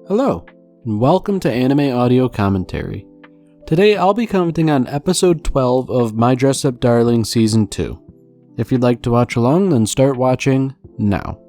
Hello, and welcome to Anime Audio Commentary. Today I'll be commenting on episode 12 of My Dress Up Darling Season 2. If you'd like to watch along, then start watching now.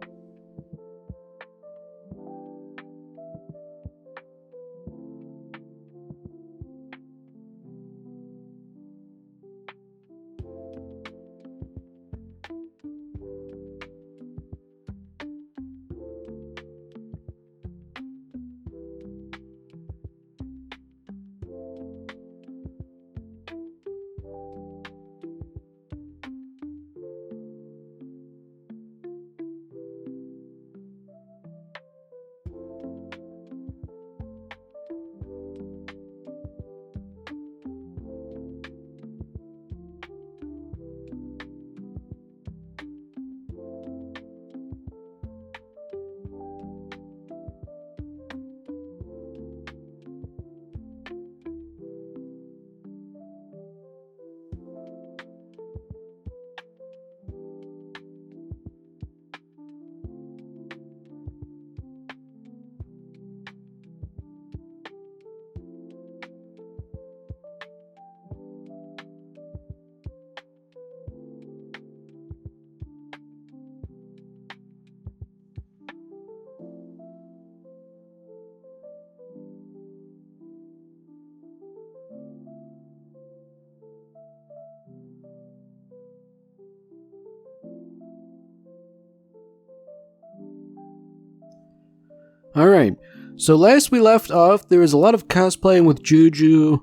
Alright, so last we left off, there was a lot of cosplaying with Juju,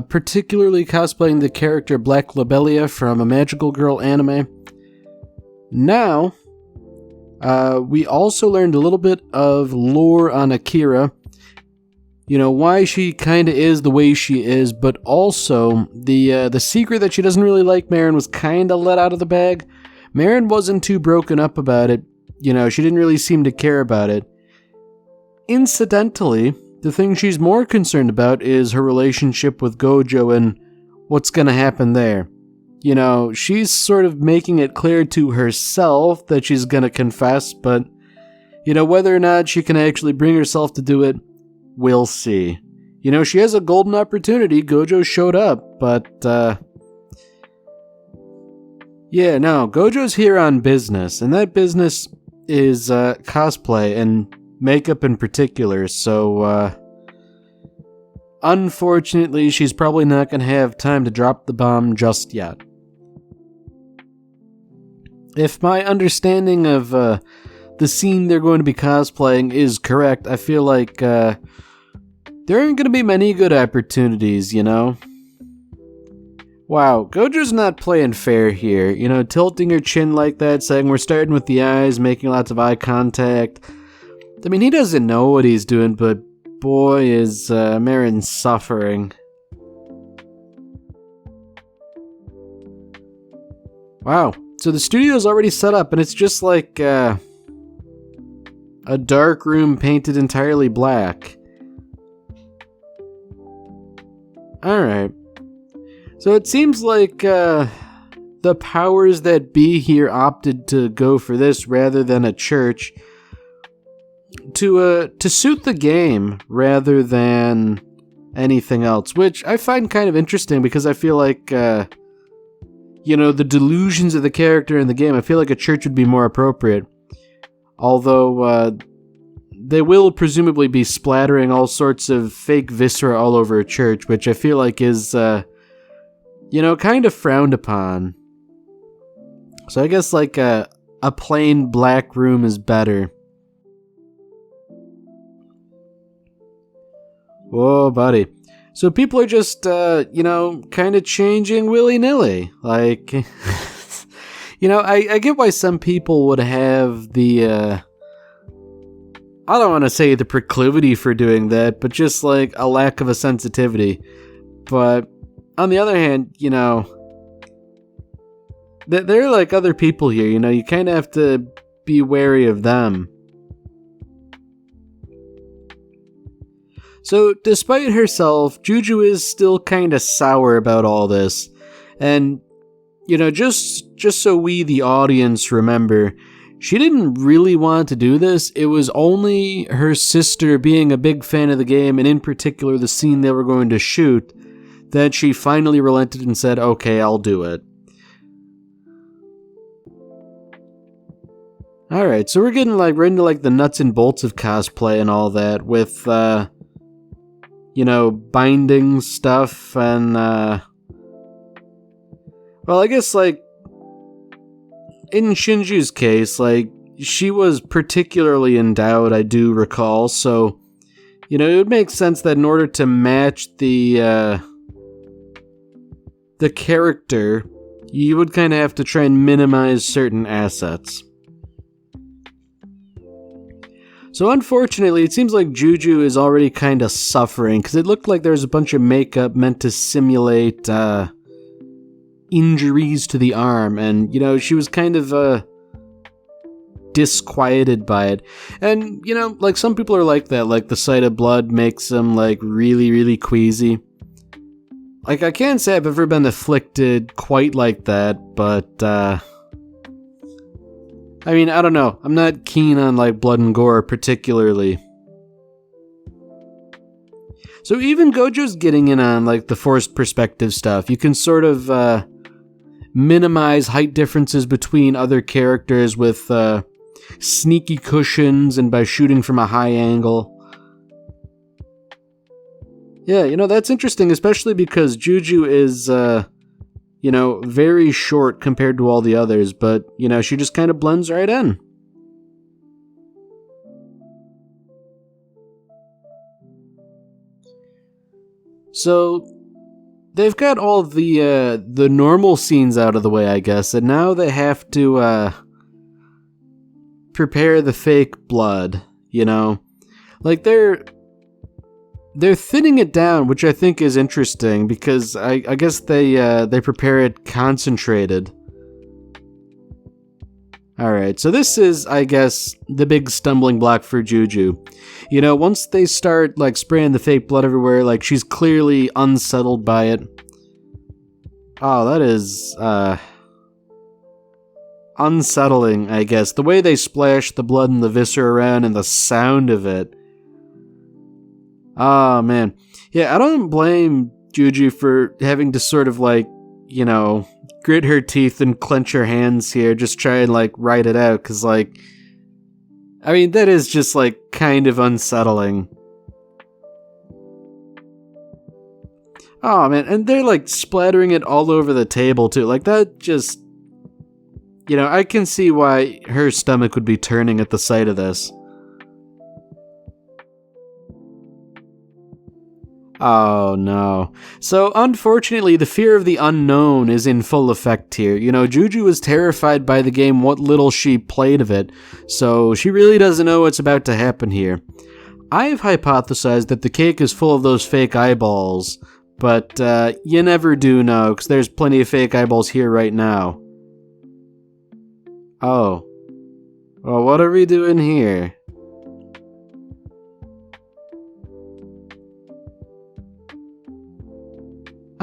particularly cosplaying the character Black Lobelia from a Magical Girl anime. Now, we also learned a little bit of lore on Akira. You know, why she kinda is the way she is, but also the secret that she doesn't really like Marin was kinda let out of the bag. Marin wasn't too broken up about it. You know, she didn't really seem to care about it. Incidentally, the thing she's more concerned about is her relationship with Gojo and what's gonna happen there. You know, she's sort of making it clear to herself that she's gonna confess, but, you know, whether or not she can actually bring herself to do it, we'll see. You know, she has a golden opportunity. Gojo showed up, but, yeah, no, Gojo's here on business, and that business is, cosplay, and makeup in particular, so, unfortunately, she's probably not going to have time to drop the bomb just yet. If my understanding of, the scene they're going to be cosplaying is correct, I feel like, there aren't going to be many good opportunities, you know? Wow, Gojo's not playing fair here, you know, tilting her chin like that, saying we're starting with the eyes, making lots of eye contact. I mean, he doesn't know what he's doing, but boy, is Marin suffering. Wow, so the studio's already set up, and it's just like a dark room painted entirely black. Alright. So it seems like the powers that be here opted to go for this rather than a church. To suit the game rather than anything else, which I find kind of interesting because I feel like, you know, the delusions of the character in the game, I feel like a church would be more appropriate. Although, they will presumably be splattering all sorts of fake viscera all over a church, which I feel like is, you know, kind of frowned upon. So I guess like a plain black room is better. Whoa, buddy. So people are just, you know, kind of changing willy-nilly. Like, you know, I get why some people would have the, I don't want to say the proclivity for doing that, but just like a lack of a sensitivity. But on the other hand, you know, they're like other people here, you know, you kind of have to be wary of them. So, despite herself, Juju is still kinda sour about all this. And, you know, just so we, the audience, remember, she didn't really want to do this. It was only her sister being a big fan of the game, and in particular the scene they were going to shoot, that she finally relented and said, okay, I'll do it. Alright, so we're getting right into the nuts and bolts of cosplay and all that with, binding stuff and, well, I guess, in Shinju's case, she was particularly in doubt, I do recall, so, it would make sense that in order to match the character, you would kind of have to try and minimize certain assets. So unfortunately, it seems like Juju is already kind of suffering, because it looked like there was a bunch of makeup meant to simulate injuries to the arm, and, she was kind of disquieted by it. And, some people are like that, the sight of blood makes them, really, really queasy. I can't say I've ever been afflicted quite like that, but, I don't know. I'm not keen on, blood and gore particularly. So even Gojo's getting in on, the forced perspective stuff. You can sort of, minimize height differences between other characters with, sneaky cushions and by shooting from a high angle. Yeah, that's interesting, especially because Juju is, very short compared to all the others, but, she just kind of blends right in. So, they've got all the normal scenes out of the way, I guess, and now they have to, prepare the fake blood, They're thinning it down, which I think is interesting, because I guess they prepare it concentrated. Alright, so this is, I guess, the big stumbling block for Juju. Once they start, spraying the fake blood everywhere, she's clearly unsettled by it. Oh, that is, unsettling, I guess. The way they splash the blood and the viscera around and the sound of it. Oh, man. Yeah, I don't blame Juju for having to sort of, grit her teeth and clench her hands here, just try and, write it out, because, that is just, kind of unsettling. Oh, man, and they're, splattering it all over the table, too. That just... I can see why her stomach would be turning at the sight of this. Oh, no. So, unfortunately, the fear of the unknown is in full effect here. Juju was terrified by the game, what little she played of it, so she really doesn't know what's about to happen here. I've hypothesized that the cake is full of those fake eyeballs, but you never do know, because there's plenty of fake eyeballs here right now. Oh. Well, what are we doing here?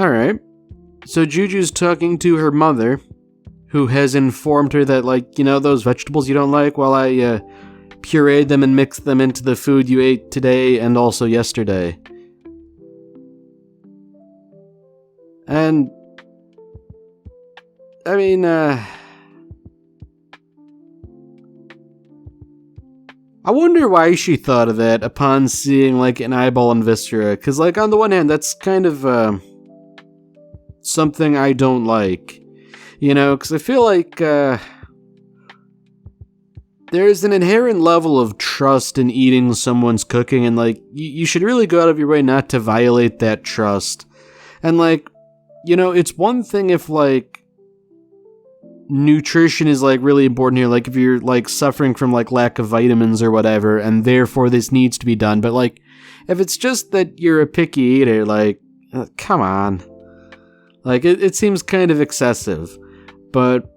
Alright, so Juju's talking to her mother, who has informed her that, those vegetables you don't like, well, I pureed them and mixed them into the food you ate today and also yesterday. And, I wonder why she thought of that upon seeing, an eyeball and viscera, because, on the one hand, that's kind of, something I don't like, because I feel like, there's an inherent level of trust in eating someone's cooking, and, you should really go out of your way not to violate that trust. And, it's one thing if, nutrition is, really important here, if you're, suffering from, lack of vitamins or whatever, and therefore this needs to be done, but, if it's just that you're a picky eater, come on. It seems kind of excessive, but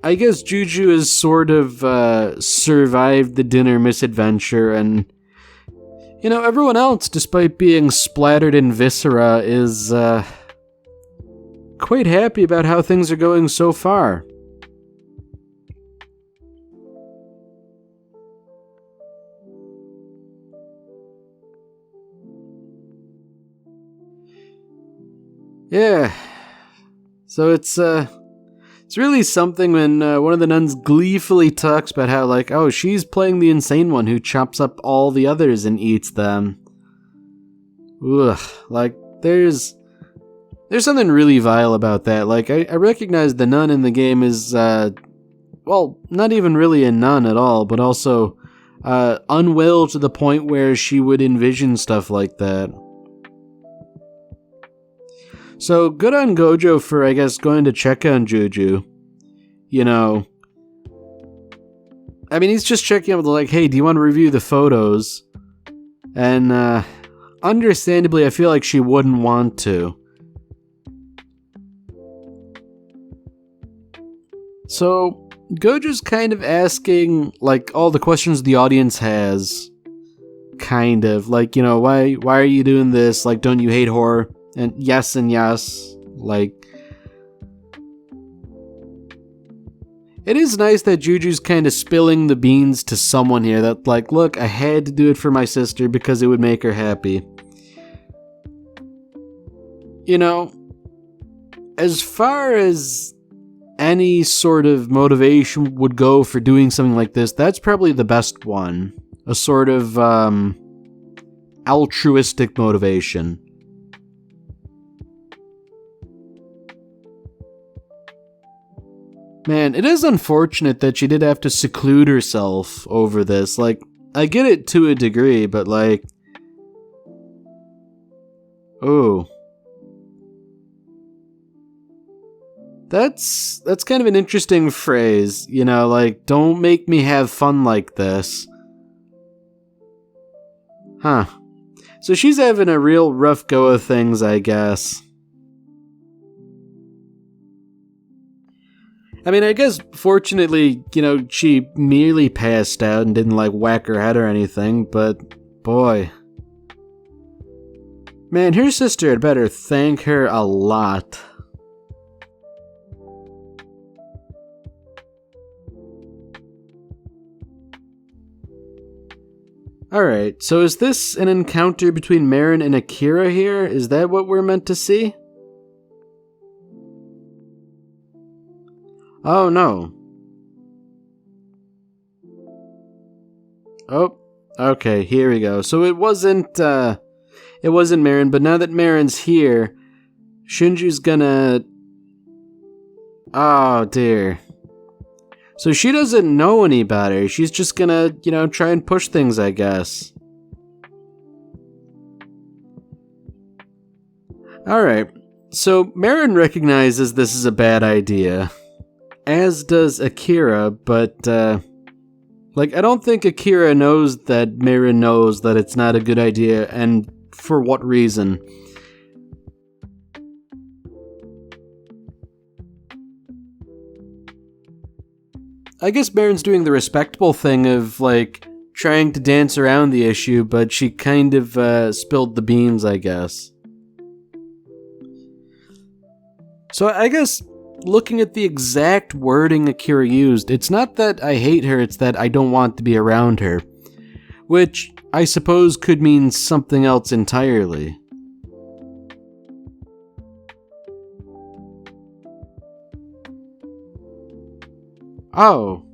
I guess Juju has sort of survived the dinner misadventure, and, everyone else, despite being splattered in viscera, is quite happy about how things are going so far. Yeah. So it's really something when one of the nuns gleefully talks about how, like, oh, she's playing the insane one who chops up all the others and eats them. Ugh. Like, there's something really vile about that. Like, I recognize the nun in the game is, well, not even really a nun at all, but also unwell to the point where she would envision stuff like that. So, good on Gojo for, I guess, going to check on Juju. You know, I mean, he's just checking out, like, hey, do you want to review the photos? And, understandably, I feel like she wouldn't want to. So, Gojo's kind of asking, like, all the questions the audience has. Kind of. Like, you know, why are you doing this? Like, don't you hate horror? And yes. Like, it is nice that Juju's kind of spilling the beans to someone here that, like, look, I had to do it for my sister because it would make her happy. You know, as far as any sort of motivation would go for doing something like this, that's probably the best one. A sort of, altruistic motivation. Man, it is unfortunate that she did have to seclude herself over this. Like, I get it to a degree, but like... Oh. That's kind of an interesting phrase, you know, like, don't make me have fun like this. Huh. So she's having a real rough go of things, I guess. I mean, I guess, fortunately, you know, she merely passed out and didn't, like, whack her head or anything, but, boy. Man, her sister had better thank her a lot. Alright, so is this an encounter between Marin and Akira here? Is that what we're meant to see? Oh, no. Oh, okay, here we go. So it wasn't Marin, but now that Marin's here, Shinju's gonna... Oh, dear. So she doesn't know any better. She's just gonna, you know, try and push things, I guess. Alright, so Marin recognizes this is a bad idea. As does Akira, but, like, I don't think Akira knows that Marin knows that it's not a good idea, and for what reason. I guess Marin's doing the respectable thing of, like, trying to dance around the issue, but she kind of, spilled the beans, I guess. So I guess, looking at the exact wording Akira used, it's not that I hate her, it's that I don't want to be around her. Which, I suppose, could mean something else entirely. Oh.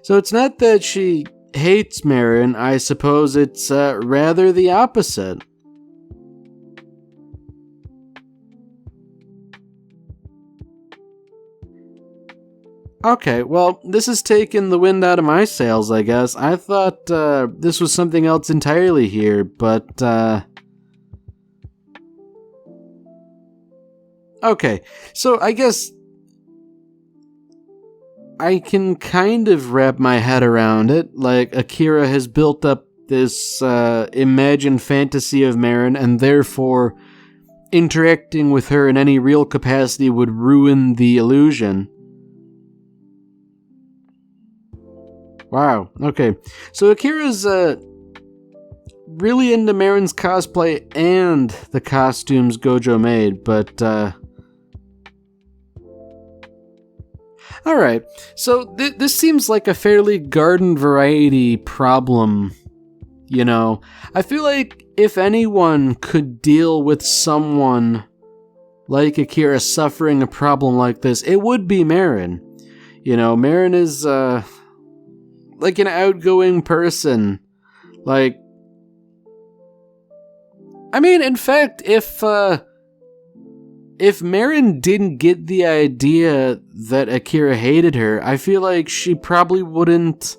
So it's not that she hates Marin, I suppose it's rather the opposite. Okay, well, this has taken the wind out of my sails, I guess. I thought this was something else entirely here, but... Okay, so I guess I can kind of wrap my head around it. Like, Akira has built up this imagined fantasy of Marin, and therefore interacting with her in any real capacity would ruin the illusion. Wow, okay. So Akira's really into Marin's cosplay and the costumes Gojo made, but alright, so this seems like a fairly garden variety problem, you know? I feel like if anyone could deal with someone like Akira suffering a problem like this, it would be Marin. You know, Marin is, like an outgoing person. Like, I mean, in fact, if Marin didn't get the idea that Akira hated her, I feel like she probably wouldn't,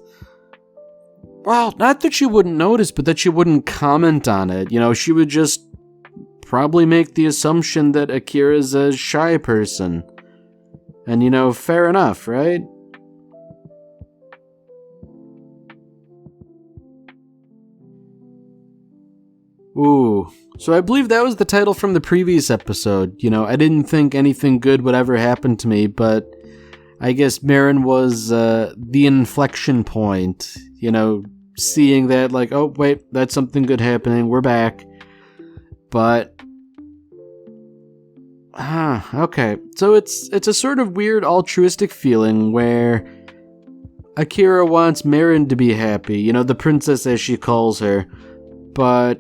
well, not that she wouldn't notice, but that she wouldn't comment on it. You know, she would just probably make the assumption that Akira's a shy person. And, you know, fair enough, right? Ooh, so I believe that was the title from the previous episode. You know, I didn't think anything good would ever happen to me, but I guess Marin was the inflection point. You know, seeing that, like, oh, wait, that's something good happening, we're back. But, okay. So it's a sort of weird altruistic feeling where Akira wants Marin to be happy, you know, the princess as she calls her, but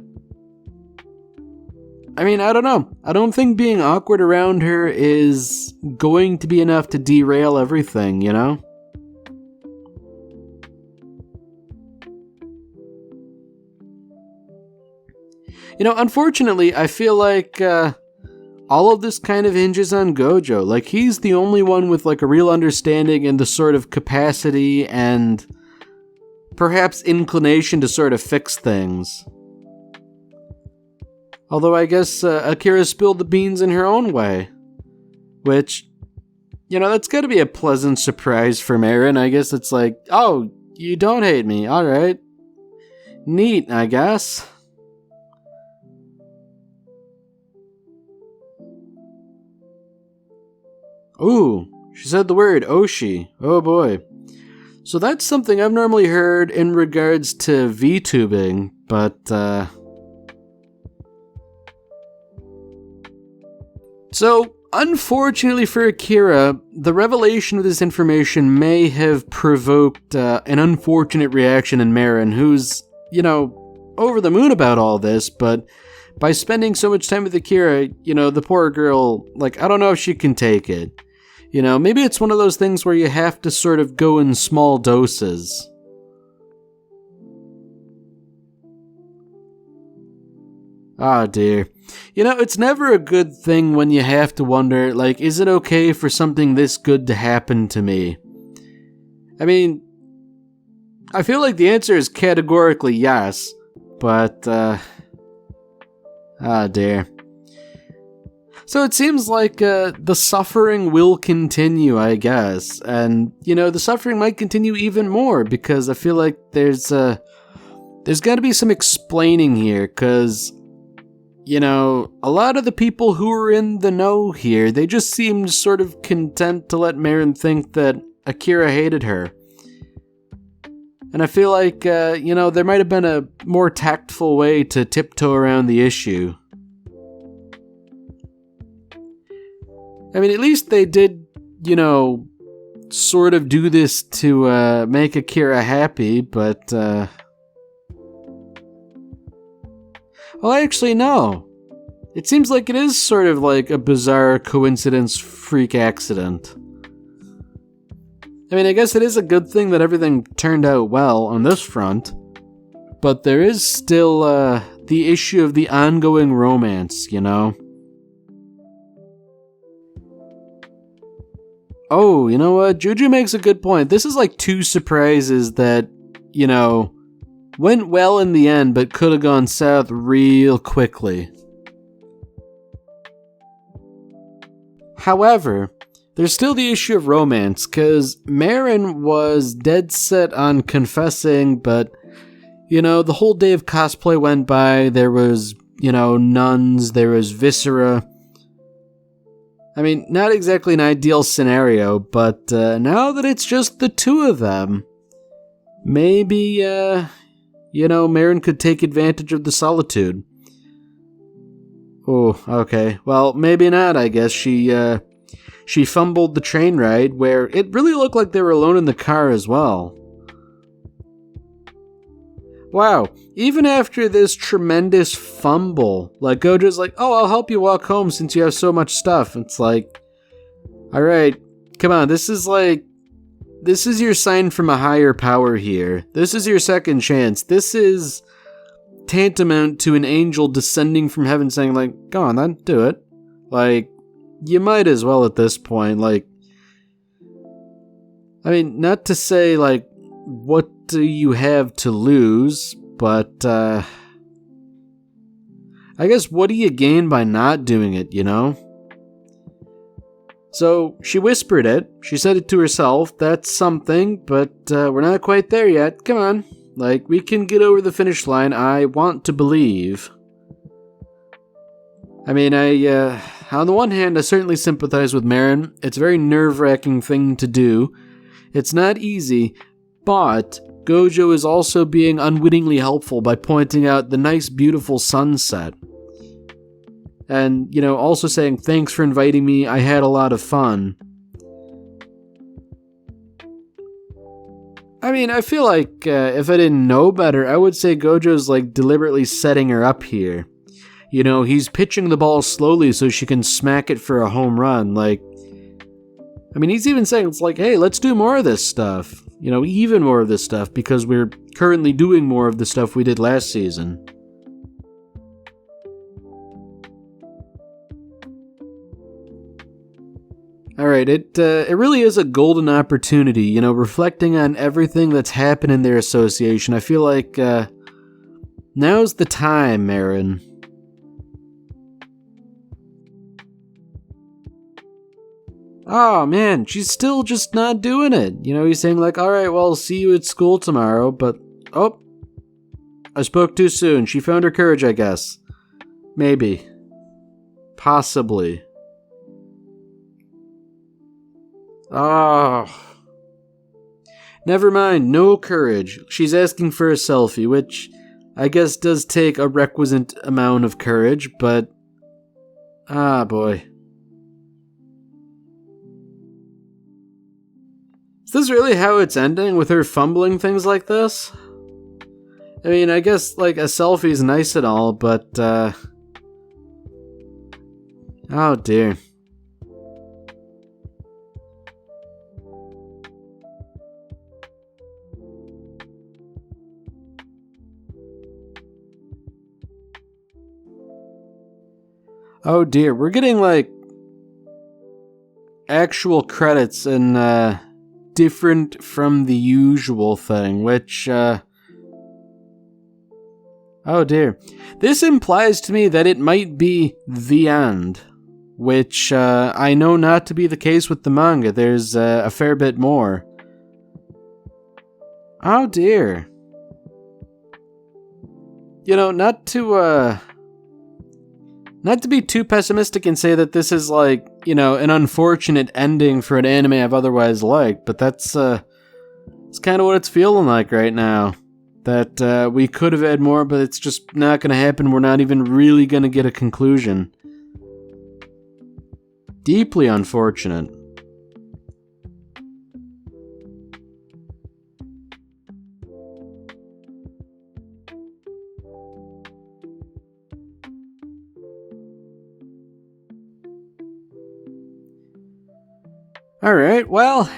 I mean, I don't know. I don't think being awkward around her is going to be enough to derail everything, you know? You know, unfortunately, I feel like all of this kind of hinges on Gojo. Like, he's the only one with, like, a real understanding and the sort of capacity and perhaps inclination to sort of fix things. Although I guess Akira spilled the beans in her own way. Which, you know, that's gotta be a pleasant surprise for Marin. I guess it's like, oh, you don't hate me, alright. Neat, I guess. Ooh, she said the word Oshi. Oh boy. So that's something I've normally heard in regards to VTubing, but so, unfortunately for Akira, the revelation of this information may have provoked an unfortunate reaction in Marin, who's, you know, over the moon about all this, but by spending so much time with Akira, you know, the poor girl, like, I don't know if she can take it. You know, maybe it's one of those things where you have to sort of go in small doses. Ah, dear. You know, it's never a good thing when you have to wonder, like, is it okay for something this good to happen to me? I mean, I feel like the answer is categorically yes, but, ah, dear. So it seems like, the suffering will continue, I guess, and, you know, the suffering might continue even more, because I feel like there's gotta be some explaining here, cause, you know, a lot of the people who are in the know here, they just seemed sort of content to let Marin think that Akira hated her. And I feel like, you know, there might have been a more tactful way to tiptoe around the issue. I mean, at least they did, you know, sort of do this to make Akira happy, but, well, actually, no. It seems like it is sort of like a bizarre coincidence freak accident. I mean, I guess it is a good thing that everything turned out well on this front, but there is still the issue of the ongoing romance, you know? Oh, you know what? Juju makes a good point. This is like two surprises that, you know, went well in the end, but could have gone south real quickly. However, there's still the issue of romance, because Marin was dead set on confessing, but, you know, the whole day of cosplay went by, there was, you know, nuns, there was viscera. I mean, not exactly an ideal scenario, but now that it's just the two of them, maybe, you know, Marin could take advantage of the solitude. Oh, okay. Well, maybe not, I guess. She fumbled the train ride, where it really looked like they were alone in the car as well. Wow, even after this tremendous fumble, like Gojo's like, oh, I'll help you walk home since you have so much stuff. It's like, alright, come on, this is your sign from a higher power here. This is your second chance. This is tantamount to an angel descending from heaven saying like, go on then, do it. Like, you might as well at this point, like, I mean, not to say like, what do you have to lose, but, I guess what do you gain by not doing it, you know? So, she whispered it, she said it to herself, that's something, but, we're not quite there yet, come on. Like, we can get over the finish line, I want to believe. I mean, on the one hand, I certainly sympathize with Marin, it's a very nerve-wracking thing to do. It's not easy, but Gojo is also being unwittingly helpful by pointing out the nice, beautiful sunset. And, you know, also saying, thanks for inviting me, I had a lot of fun. I mean, I feel like if I didn't know better, I would say Gojo's like deliberately setting her up here. You know, he's pitching the ball slowly so she can smack it for a home run. Like, I mean, he's even saying, it's like, hey, let's do more of this stuff. You know, even more of this stuff, because we're currently doing more of the stuff we did last season. Alright, it really is a golden opportunity, you know, reflecting on everything that's happened in their association. I feel like, now's the time, Marin. Oh man, she's still just not doing it. You know, he's saying like, alright, well, I'll see you at school tomorrow, but, oh, I spoke too soon. She found her courage, I guess. Maybe. Possibly. Oh. Never mind, no courage. She's asking for a selfie, which I guess does take a requisite amount of courage, but... ah, boy. Is this really how it's ending, with her fumbling things like this? I mean, I guess, like, a selfie's nice and all, but, oh dear. Oh dear, we're getting, like, actual credits and, different from the usual thing, which, oh dear. This implies to me that it might be the end, which, I know not to be the case with the manga. There's, a fair bit more. Oh dear. You know, not to be too pessimistic and say that this is like, you know, an unfortunate ending for an anime I've otherwise liked, but that's, it's kind of what it's feeling like right now. That, we could have had more, but it's just not gonna happen. We're not even really gonna get a conclusion. Deeply unfortunate. Alright, well,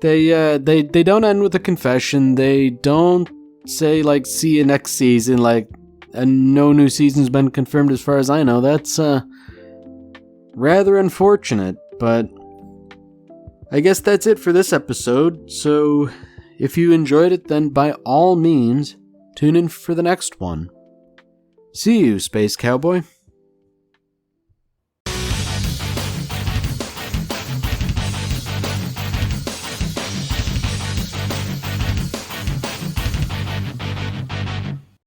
they don't end with a confession. They don't say, like, see you next season, like, and no new season's been confirmed as far as I know. That's, rather unfortunate, but I guess that's it for this episode. So, if you enjoyed it, then by all means, tune in for the next one. See you, Space Cowboy.